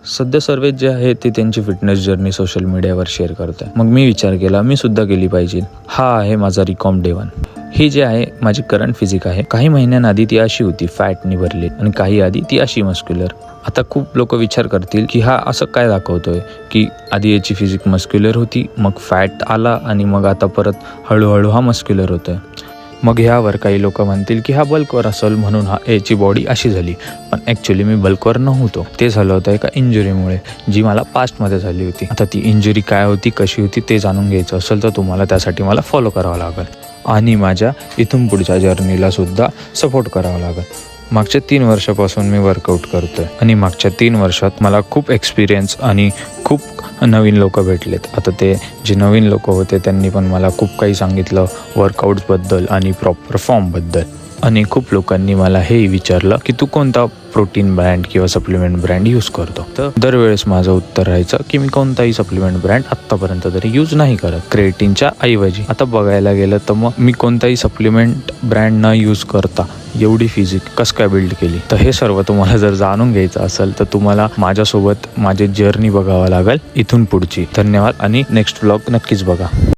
सध्या सर्वच जे आहे ते त्यांची फिटनेस जर्नी सोशल मीडियावर शेअर करत आहे. मग मी विचार केला मी सुद्धा केली पाहिजे. हा आहे माझा रिकॉम डे 1. ही जे आहे माझी करंट फिजिक आहे. काही महिन्यांआधी ती अशी होती फॅटनी भरली आणि काही आधी ती अशी मस्क्युलर. आता खूप लोक विचार करतील की हा असं काय दाखवतोय की आधी याची फिजिक मस्क्युलर होती, मग फॅट आला आणि मग आता परत हळूहळू हा मस्क्युलर होतोय. मग ह्यावर काही लोक म्हणतील की हा बल्कवर असेल म्हणून याची बॉडी अशी झाली. पण ॲक्च्युली मी बल्कवर नव्हतो. ते झालं होतं एका इंजुरीमुळे जी मला पास्टमध्ये झाली होती. आता ती इंजुरी काय होती, कशी होती ते जाणून घ्यायचं असेल तर तुम्हाला त्यासाठी मला फॉलो करावं लागेल आणि माझ्या इथून पुढच्या जर्नीला सुद्धा सपोर्ट करावा लागेल. मागच्या 3 वर्षापासून मी वर्कआउट करतोय आणि मागच्या 3 वर्षात मला खूप एक्सपिरियन्स आणि खूप नवीन लोक भेटलेत. आता ते जे नवीन लोक होते त्यांनी पण मला खूप काही सांगितलं वर्कआउट्सबद्दल आणि प्रॉपर फॉर्मबद्दल. आणि खूप लोकांनी मला हेही विचारलं की तू कोणता प्रोटीन ब्रँड किंवा सप्लिमेंट ब्रँड यूज करतो. तर दरवेळेस माझं उत्तर राहायचं की मी कोणताही सप्लिमेंट ब्रँड आत्तापर्यंत तरी यूज नाही करत क्रिएटिनच्या ऐवजी. आता बघायला गेलं तर मग मी कोणताही सप्लिमेंट ब्रँड न यूज करता एवढी फिजिक कसं काय बिल्ड केली. तर हे सर्व तुम्हाला जर जाणून घ्यायचं असेल तर तुम्हाला माझ्यासोबत माझी जर्नी बघावं लागेल इथून पुढची. धन्यवाद आणि नेक्स्ट व्लॉग नक्कीच बघा.